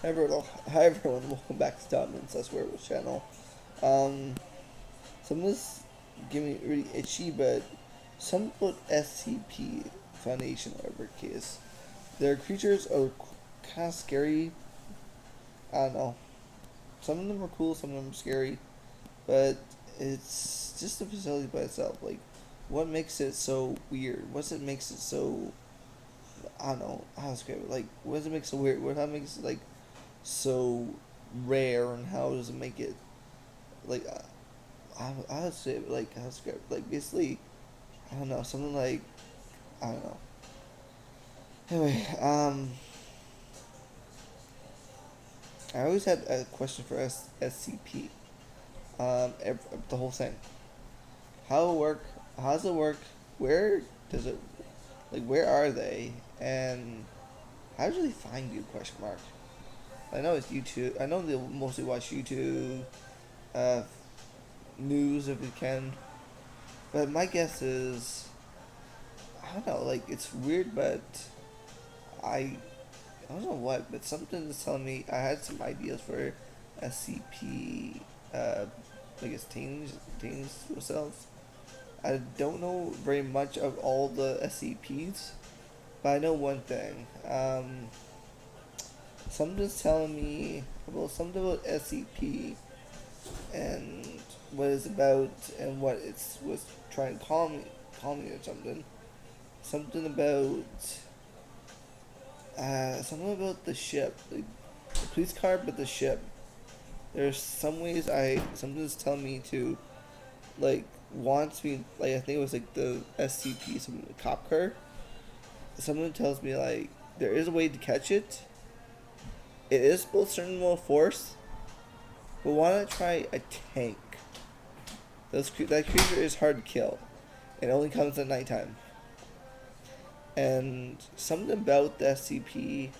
Hi everyone, welcome back to Dominance, that's where it was channel. Um, some of this give me really itchy, but some about SCP, Foundation, whatever case. Their creatures are kind of scary. I don't know. Some of them are cool, some of them are scary, but it's just a facility by itself. Like, what makes it so weird? What's it makes it so, I don't know how to describe it. Like, what does it make so weird? What how makes it like so rare, and how does it make it like I would say like how script like basically I don't know, something like I don't know. Anyway, I always had a question for SCP. The whole thing. How it work? How does it work? Where does it like? Where are they? And how do they find you? Question mark. I know it's YouTube. I know they mostly watch YouTube, uh, news if you can. But my guess is I don't know. Like it's weird, but I I don't know what, but something is telling me I had some ideas for SCP. I guess teens cells. I don't know very much of all the SCPs, but I know one thing. Something's telling me about something about SCP and what it's about and what it's was trying to call me or something. Something about something about the ship, the police car, but the ship. There's some ways something's telling me to like wants me like I think it was like the SCP, some cop car. Someone tells me like there is a way to catch it. It is both certain amount of force, but why not try a tank? That creature is hard to kill. It only comes at nighttime. And something about the SCP,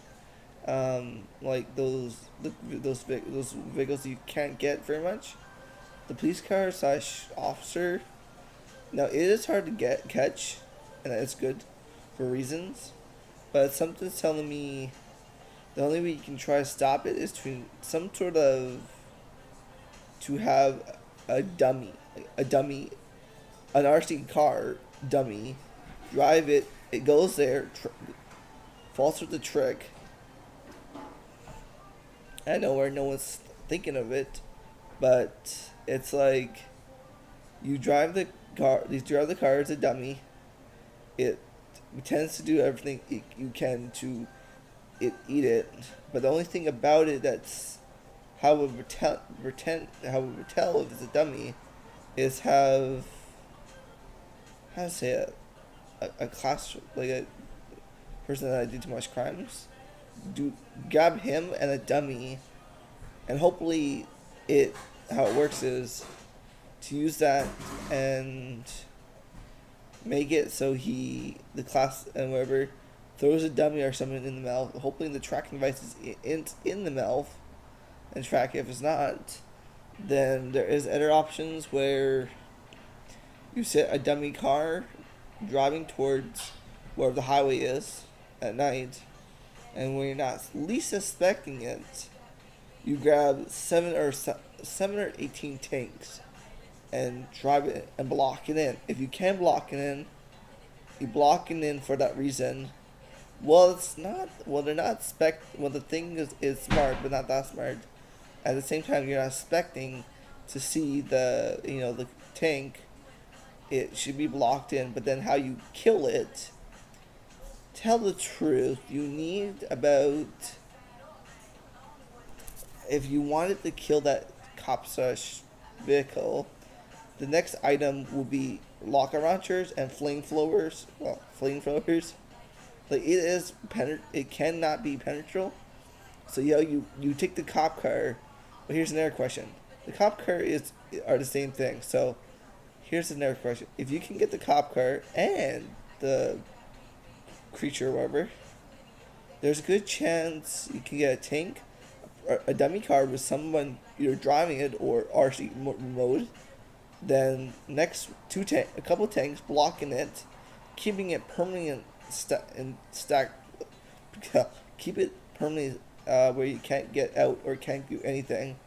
like those vehicles you can't get very much. The police car slash officer. Now it is hard to catch, and it's good for reasons. But something's telling me the only way you can try to stop it is to some sort of to have a dummy, an RC car dummy, drive it. It goes there, falls with the trick. I know where no one's thinking of it, but it's like you drive the car. You drive the car as a dummy. It tends to do everything you can to eat it, but the only thing about it that's how it how it would tell if it's a dummy is have how to say it a class like a person that did too much crimes do grab him and a dummy, and hopefully it how it works is to use that and make it so the class and whatever throws a dummy or something in the mouth. Hopefully the tracking device is in the mouth and track it. If it's not, then there is other options where you set a dummy car driving towards where the highway is at night, and when you're not least suspecting it, you grab 7 or 18 tanks and drive it and block it in. If you can block it in, you block it in for that reason. Well, it's not. Well, they're not spec. Well, the thing is smart, but not that smart. At the same time, you're not expecting to see the tank. It should be blocked in, but then how you kill it. Tell the truth. You need about if you wanted to kill that cop slash vehicle, the next item will be rocket launchers and flamethrowers. Well, flamethrowers. Like it cannot be penetrable. So you take the cop car. But here's another question: the cop car are the same thing. So here's another question: if you can get the cop car and the creature, or whatever, there's a good chance you can get a tank, a dummy car with someone either driving it or RC mode. Then next a couple tanks blocking it, keeping it permanently stack, keep it permanently where you can't get out or can't do anything.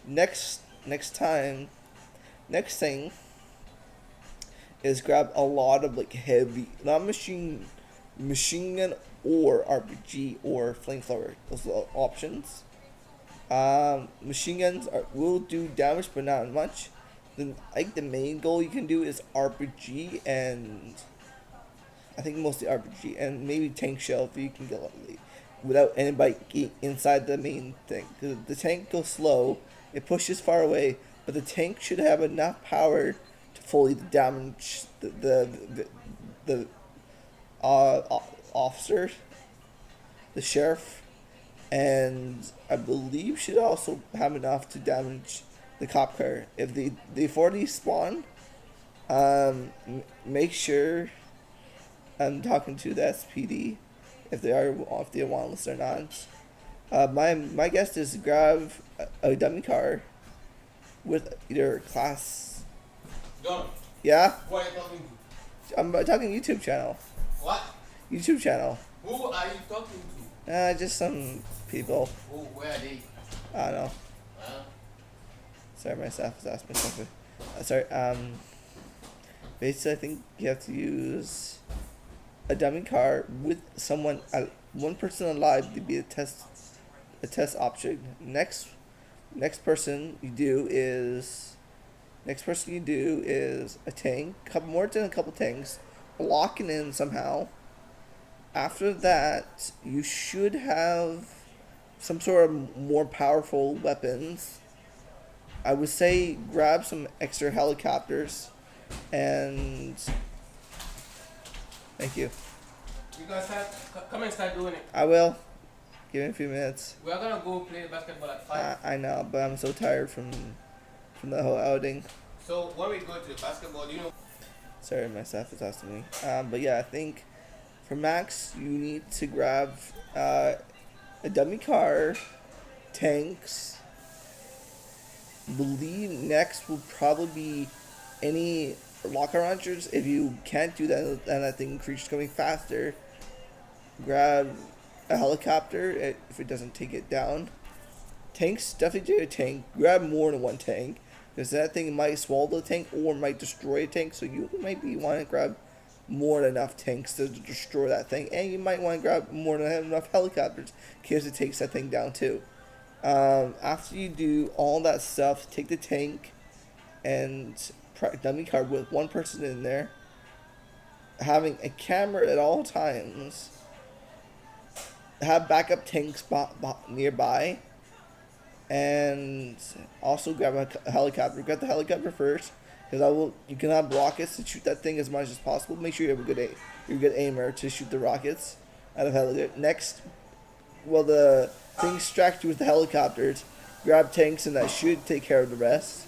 Next time, next thing is grab a lot of like heavy, not machine gun or RPG or flamethrower. Those are the options. Machine guns will do damage, but not much. Then I think the main goal you can do is RPG, and I think mostly RPG and maybe tank shell if you can get without anybody inside the main thing. Because the tank goes slow, it pushes far away, but the tank should have enough power to fully damage the officer, the sheriff, and I believe should also have enough to damage the cop car. If they before they spawn, make sure I'm talking to the SPD if they want to list or not. My guess is grab a dummy car with either class. Don't. Yeah. Who are you talking to? I'm talking YouTube channel. What? YouTube channel. Who are you talking to? Just some people. Who? Where are they? I don't know. Huh? Sorry, my staff was asking me something. Sorry. Basically, I think you have to use a dummy car with someone, one person alive to be a test object. Next person you do is a tank, more than a couple tanks, locking in somehow. After that, you should have some sort of more powerful weapons. I would say grab some extra helicopters, and thank you. You guys come and start doing it. I will. Give me a few minutes. We are gonna go play basketball at 5. I know, but I'm so tired from the whole outing. So when we go to the basketball, you know. Sorry, my staff is asking me. But yeah, I think for Max, you need to grab a dummy car, tanks. Believe next will probably be any rocket launchers. If you can't do that, then I think creature's coming faster. Grab a helicopter if it doesn't take it down. Tanks, definitely do a tank. Grab more than one tank, because that thing might swallow the tank or might destroy a tank. So you might be want to grab more than enough tanks to destroy that thing, and you might want to grab more than enough helicopters in case it takes that thing down too. After you do all that stuff, take the tank and dummy car with one person in there, having a camera at all times, have backup tanks nearby, and also grab a helicopter. Grab the helicopter first, because you can have rockets to shoot that thing as much as possible. Make sure you have you're a good aimer to shoot the rockets out of helicopter. Next, the things distract you with the helicopters, grab tanks, and that should take care of the rest.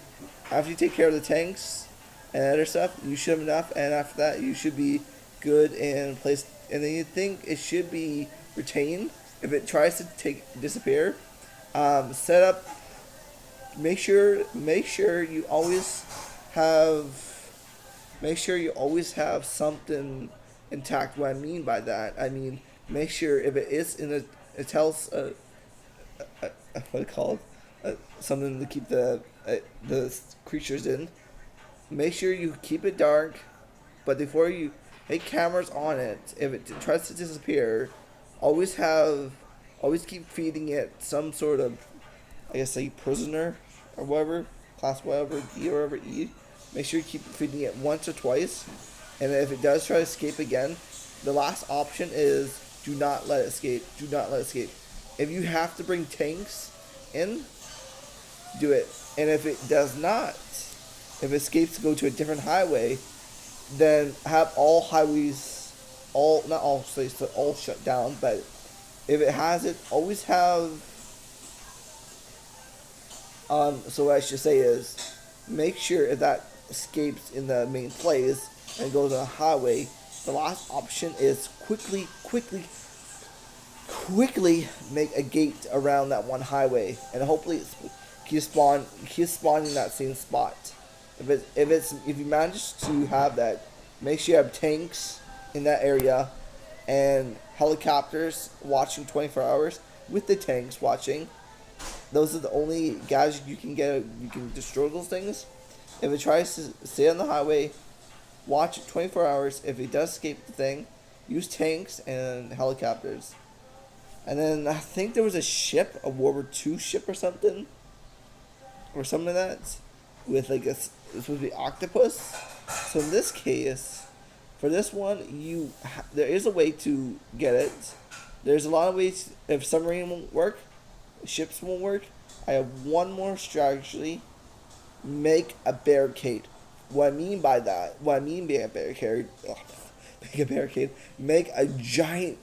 After you take care of the tanks and other stuff, you should have enough, and after that, you should be good in place. And then you think it should be retained. If it tries to disappear, set up. Make sure you always have something intact. What I mean by that, make sure if it is it tells what it called, something to keep the creatures in. Make sure you keep it dark, but before you make cameras on it, if it tries to disappear, always keep feeding it some sort of, I guess, say prisoner or whatever, class whatever, D or whatever, E. Make sure you keep feeding it once or twice, and if it does try to escape again, the last option is do not let it escape. Do not let it escape. If you have to bring tanks in, do it. And if it does not, if it escapes to go to a different highway, then have all highways, not all states, but all shut down. But if it has it, always have. So what I should say is, make sure if that escapes in the main place and goes on a highway, the last option is quickly make a gate around that one highway, and hopefully keep spawning that same spot. If you manage to have that, make sure you have tanks in that area and helicopters watching 24 hours. with the tanks watching. Those are the only gadgets you can get. You can destroy those things. If it tries to stay on the highway, watch it 24 hours. If it does escape the thing, use tanks and helicopters. And then I think there was a ship, a World War II ship or something like that, with like it's supposed to be octopus. So in this case, for this one, there is a way to get it. There's a lot of ways. If submarine won't work, ships won't work. I have one more strategy. Make a barricade. What I mean by that, what I mean by a barricade, make a giant,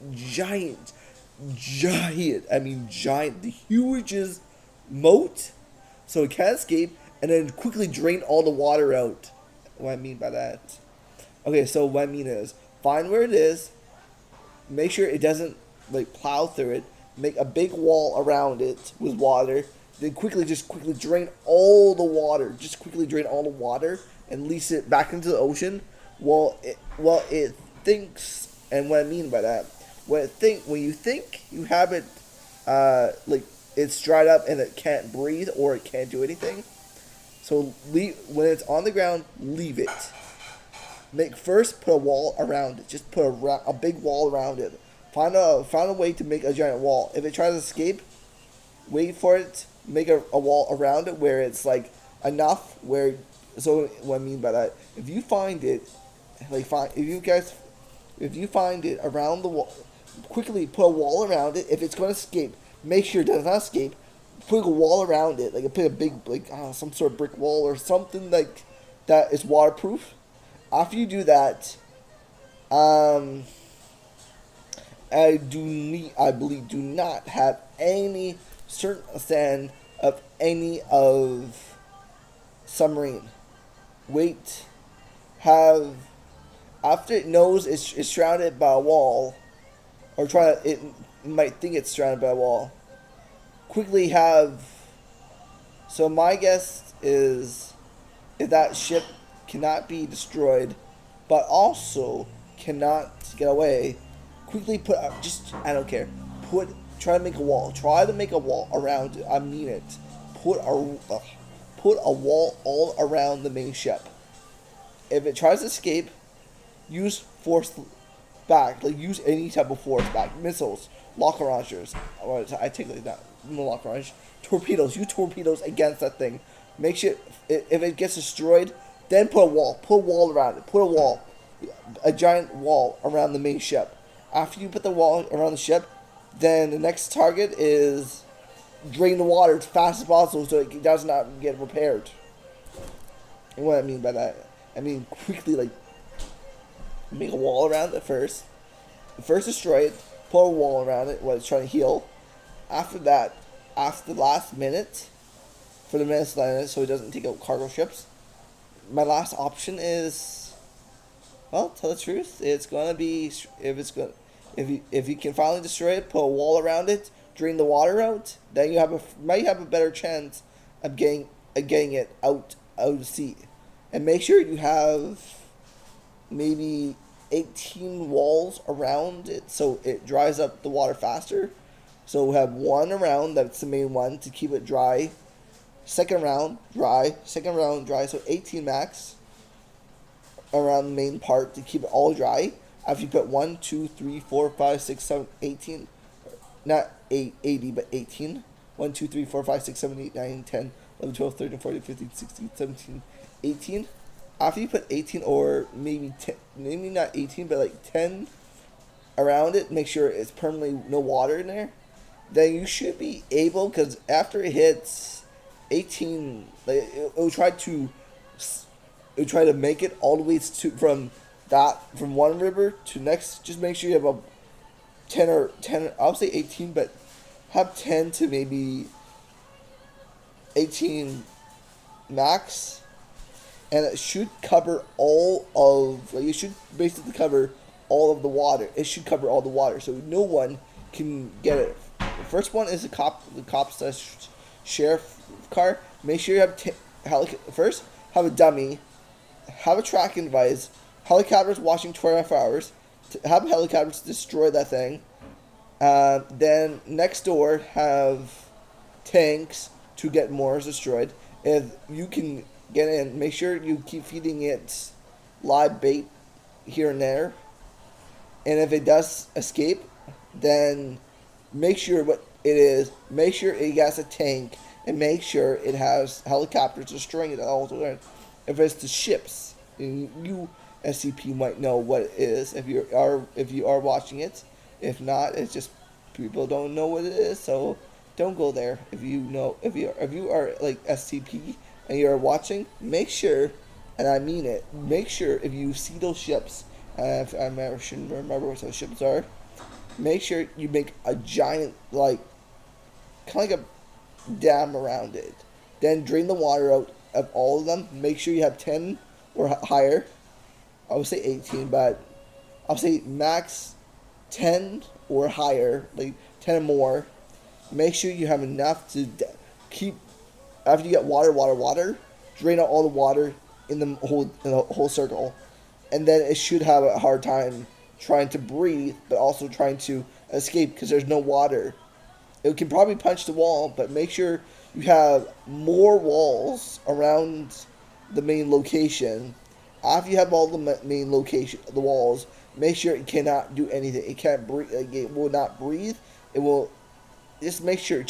the hugest moat so it can't escape, and then quickly drain all the water out. What I mean by that. Okay, so what I mean is, find where it is, make sure it doesn't like plow through it, make a big wall around it with water, then quickly drain all the water. Just quickly drain all the water and release it back into the ocean while it thinks. And what I mean by that, when you think you have it, like it's dried up and it can't breathe or it can't do anything. So when it's on the ground, leave it. Put a wall around it. Just put a big wall around it. Find a way to make a giant wall. If it tries to escape, wait for it. Make a wall around it where it's like enough where. So what I mean by that, if you find it, if you find it around the wall, quickly put a wall around it. If it's going to escape, make sure it does not escape. Put a wall around it, like put a big some sort of brick wall or something like that is waterproof. After you do that, I believe do not have any certain stand of any of submarine. Wait, after it knows it's surrounded by a wall, or it might think it's surrounded by a wall. Quickly so my guess is if that ship cannot be destroyed, but also cannot get away, quickly I don't care. Try to make a wall. Try to make a wall around it. I mean it. Put a wall all around the main ship. If it tries to escape, use force back. Like use any type of force back. Missiles, rocket launchers. I take like that. No rocket launch. Torpedoes. Use torpedoes against that thing. Make sure if it gets destroyed, then put a wall. Put a wall around it. Put a wall. A giant wall around the main ship. After you put the wall around the ship, then the next target is drain the water as fast as possible so it does not get repaired. And what I mean by that, I mean quickly make a wall around it first. First destroy it, put a wall around it while it's trying to heal. After that, after the last minute, for the minutes so it doesn't take out cargo ships, my last option is, well, tell the truth, it's gonna be if you can finally destroy it, put a wall around it, drain the water out, then you might have a better chance of getting it out of sea. And make sure you have maybe 18 walls around it so it dries up the water faster. So we have one around, that's the main one, to keep it dry. Second round, dry. So 18 max around the main part to keep it all dry. After you put 1, 2, 3, 4, 5, 6, 7, 18. Not 80, but 18. 1, 2, 3, 4, 5, 6, 7, 8, 9, 10, 11, 12, 13, 14, 15, 16, 17, 18. After you put 18 or maybe 10, maybe not 18, but like 10 around it, make sure it's permanently no water in there. Then you should be able, because after it hits 18, like it'll try to make it all the way from one river to next. Just make sure you have a 10, I'll say 18, but have 10 to maybe 18 max, and it should cover it should basically cover all of the water. It should cover all the water, so no one can get it. The first one is the cop/sheriff car. Make sure you have first have a dummy, have a tracking device, helicopters watching 24 hours, have helicopters destroy that thing. Then next door have tanks to get more destroyed. If you can get in, make sure you keep feeding it live bait here and there. And if it does escape, then make sure what it is. Make sure it has a tank, and make sure it has helicopters destroying it at all times. If it's the ships, you SCP might know what it is if you are watching it. If not, it's just people don't know what it is, so don't go there. If you are like SCP and you are watching, make sure, and I mean it, make sure if you see those ships, if I shouldn't remember what those ships are, make sure you make a giant like kind of like a dam around it. Then drain the water out of all of them. Make sure you have 10 or higher. I would say 18, but I'll say max 10 or higher, like 10 or more. Make sure you have enough to keep, after you get water, drain out all the water in the whole circle. And then it should have a hard time trying to breathe, but also trying to escape because there's no water. It can probably punch the wall, but make sure you have more walls around the main location. After you have all the main location, the walls, make sure it cannot do anything. It can't breathe. Like, it will not breathe. It will. Just make sure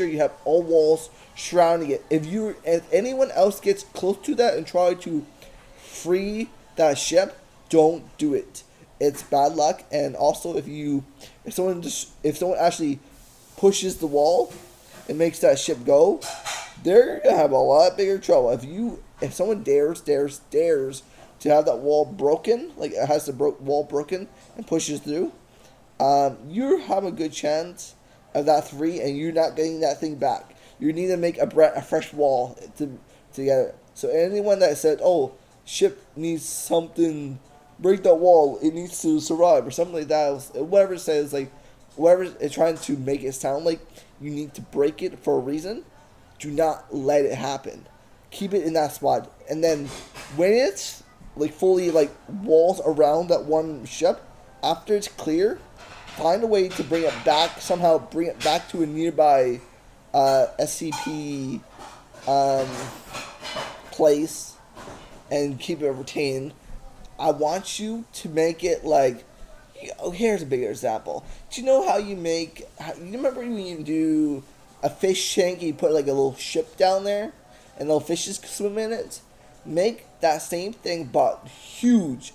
you have all walls surrounding it. If anyone else gets close to that and try to free that ship, don't do it. It's bad luck. And also, if someone actually pushes the wall and makes that ship go, they're gonna have a lot bigger trouble. If someone dares to have that wall broken, like it has the wall broken and pushes through, you have a good chance of that 3, and you're not getting that thing back. You need to make a fresh wall to get it. So anyone that said, "Oh, ship needs something, break that wall, it needs to survive," or something like that, whatever it says, like whatever it's trying to make it sound like you need to break it for a reason, do not let it happen. Keep it in that spot, and then when it's like fully like walls around that one ship, after it's clear, find a way to bring it back, somehow bring it back to a nearby SCP place and keep it retained. I want you to make it like, here's a bigger example. Do you know how you remember when you do a fish tank, you put like a little ship down there and little fishes swim in it? Make that same thing but huge,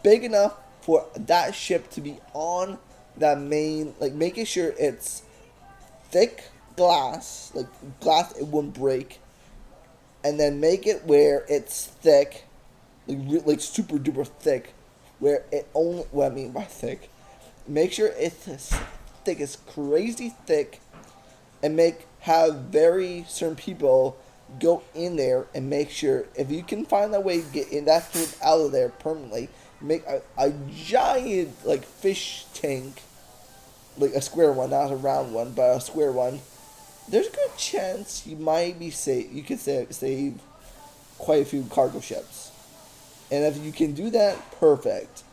big enough for that ship to be on that main, like making sure it's thick glass, like glass it won't break, and then make it where it's thick, like super duper thick, where it only, what I mean by thick, make sure it's as thick, as crazy thick, and have very certain people go in there and make sure, if you can find that way to get in that food out of there permanently, make a giant like fish tank, like a square one, not a round one, but a square one. There's a good chance you might be you could save quite a few cargo ships. And if you can do that, perfect.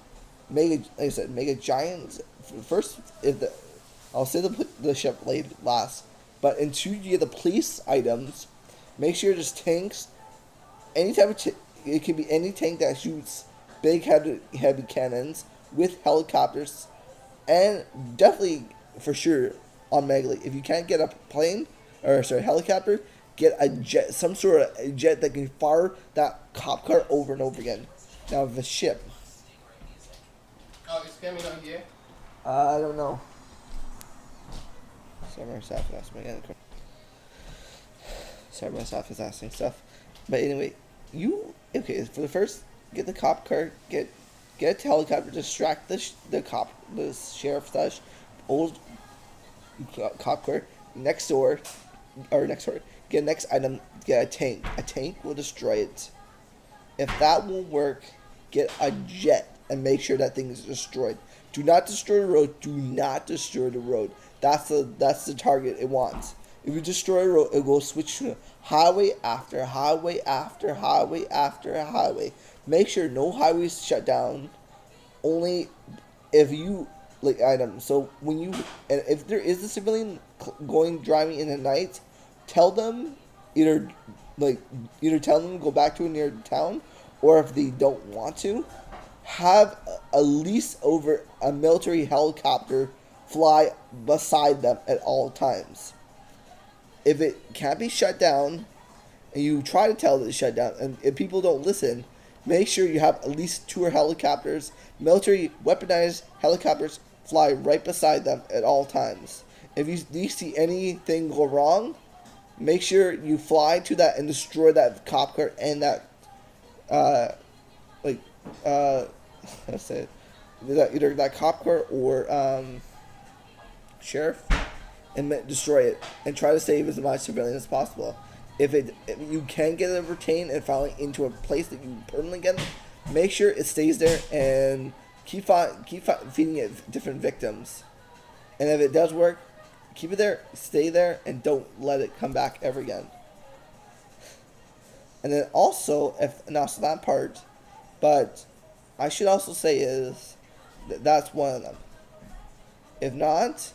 Like I said, make a giant. First, I'll say the ship last, but until you get the police items, make sure there's tanks. Any type of it can be any tank that shoots big heavy cannons with helicopters, and definitely for sure on Megali. If you can't get a helicopter, get a jet, some sort of jet that can fire that cop car over and over again. Now the ship. Oh, is Kemi not here? I don't know. Sorry, my staff is asking stuff. But anyway, for the first, get the cop car, get a helicopter, distract the sheriff slash old cop car next door, get next item, get a tank. A tank will destroy it. If that won't work, get a jet and make sure that thing is destroyed. Do not destroy the road. Do not destroy the road. That's the target it wants. If you destroy a road, it will switch to highway after highway after highway after highway. Make sure no highways shut down. Only if you like item. So when you and if there is a civilian driving in the night, tell them either like either tell them to go back to a near town, or if they don't want to, have a least over a military helicopter fly beside them at all times. If it can't be shut down, and you try to tell it to shut down, and if people don't listen, make sure you have at least two helicopters, military weaponized helicopters, fly right beside them at all times. If you see anything go wrong, make sure you fly to that and destroy that cop car and that, like, let's say, either that cop car or sheriff, and destroy it and try to save as much civilians as possible. If you can get it retained and finally into a place that you permanently get it, make sure it stays there and keep feeding it different victims. And if it does work, keep it there, stay there, and don't let it come back ever again. And then also, so that part, but I should also say is that's one of them. If not,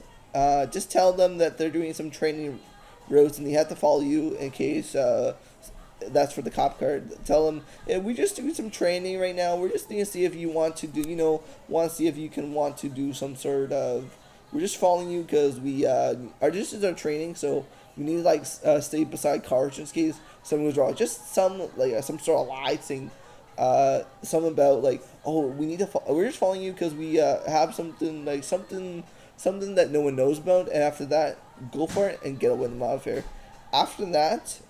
just tell them that they're doing some training roads and they have to follow you in case that's for the cop car. Tell them, yeah, we're just doing some training right now. We're just going to see if you want to do, want to see if you can want to do some sort of. We're just following you because we this is our training, so we need to stay beside cars just in case something goes wrong. Just some some sort of lie thing, something about we need to. We're just following you because we have something that no one knows about, and after that, go for it and get away with the modifier. After that,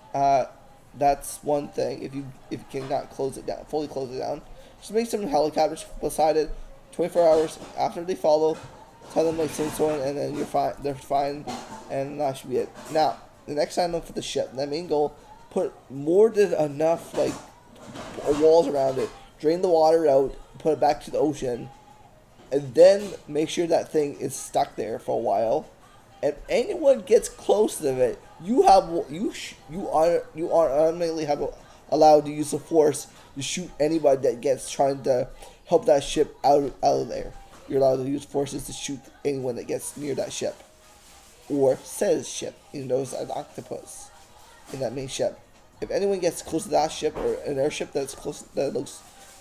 that's one thing. If you cannot fully close it down, just make some helicopters beside it. 24 hours after they follow, tell them so on, and then you're fine. They're fine, and that should be it. Now, the next item for the ship, the main goal, put more than enough walls around it. Drain the water out. Put it back to the ocean. And then make sure that thing is stuck there for a while. If anyone gets close to it, you are automatically allowed to use the force to shoot anybody that gets trying to help that ship out of there. You're allowed to use forces to shoot anyone that gets near that ship, or says ship. There's an octopus in that main ship. If anyone gets close to that ship or an airship that's close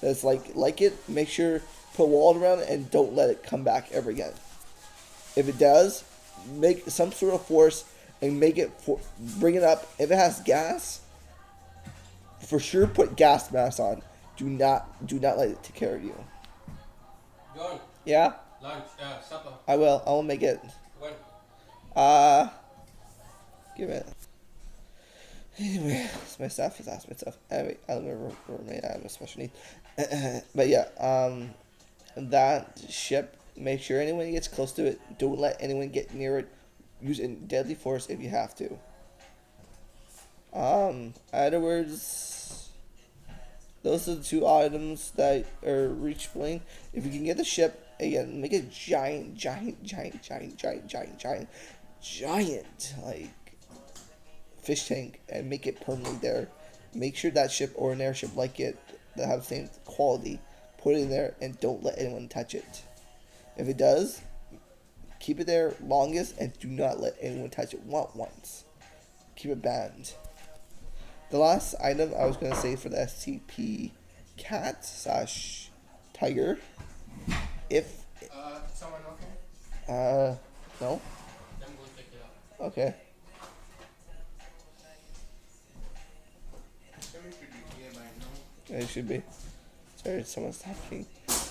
that's like it, make sure. Put walls around it and don't let it come back ever again. If it does, make some sort of force and bring it up. If it has gas, for sure put gas mask on. Do not let it take care of you. John. Yeah. Lunch, supper. I will make it. When? Give it. Anyway, my staff has asked me stuff. Anyway, I have a special need. But yeah, that ship, make sure anyone gets close to it. Don't let anyone get near it. Use deadly force if you have to. Afterwards, those are the two items that are reachable. If you can get the ship, again, make a giant, fish tank and make it permanently there. Make sure that ship or an airship like it that have the same quality, put it in there and don't let anyone touch it. If it does, keep it there longest and do not let anyone touch it once. Keep it banned. The last item I was going to say for the SCP cat / tiger, if Someone okay? no? Then we'll take it out. Okay. Someone should be here by now. It should be. Sorry, someone's talking.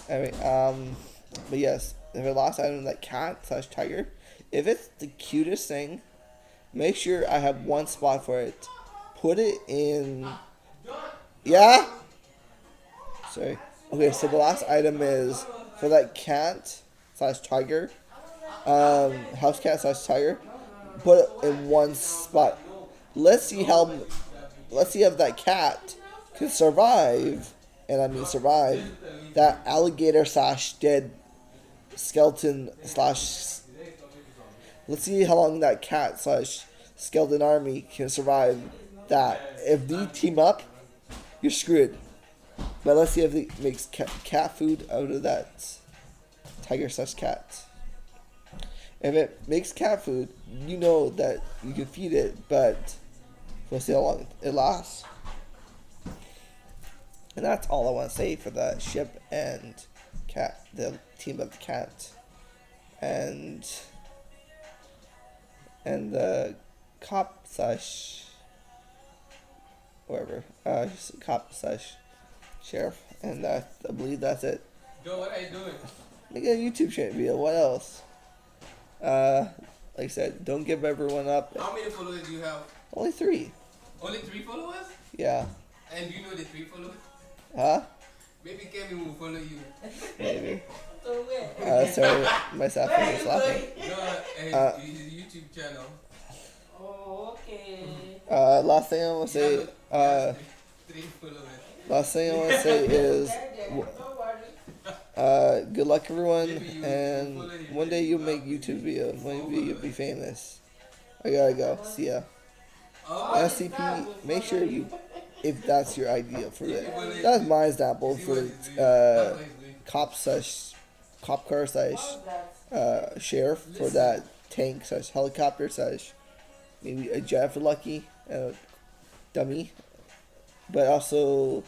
Anyway, but yes, the last item, that cat / tiger, if it's the cutest thing, make sure I have one spot for it. Put it in. Yeah? Sorry. Okay, so the last item is for that cat / tiger, house cat / tiger, put it in one spot. Let's see if that cat can survive, and I mean survive, that alligator / dead skeleton / let's see how long that cat / skeleton army can survive that. If they team up, you're screwed. But let's see if it makes cat food out of that tiger / cat. If it makes cat food, you know that you can feed it, but we'll see how long it lasts. And that's all I want to say for the ship and cat, the team of the cat, and the cop slash whatever, cop slash sheriff, and I believe that's it. Joe, what are you doing? Make a YouTube channel video. What else? Like I said, don't give everyone up. How many followers do you have? Only 3. Only 3 followers? Yeah. And you know the 3 followers? Huh? Maybe Kevin will follow you. Maybe. So where? Sorry, myself Where was you laughing. No, his YouTube channel. Oh, okay. Last thing I want to say, He has 3 followers. last thing I want to say is, Don't worry. good luck everyone, Maybe you and follow him. one day you'll make YouTube videos. One day you'll be famous. I gotta go. See ya. Oh, SCP, make sure you, if that's your idea for it. That's my example for cop slash cop car slash How's that? sheriff for that tank slash helicopter slash maybe a jet for lucky, dummy, but also,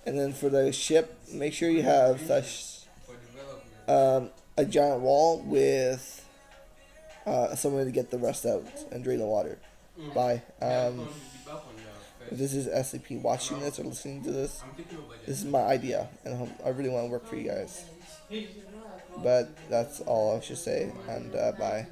and then for the ship, make sure you have such for development. a giant wall with somewhere to get the rust out and drain the water. Bye. If this is SCP watching this or listening to this, I'm thinking about this is my idea, and I really want to work for you guys. But that's all I should say, and bye.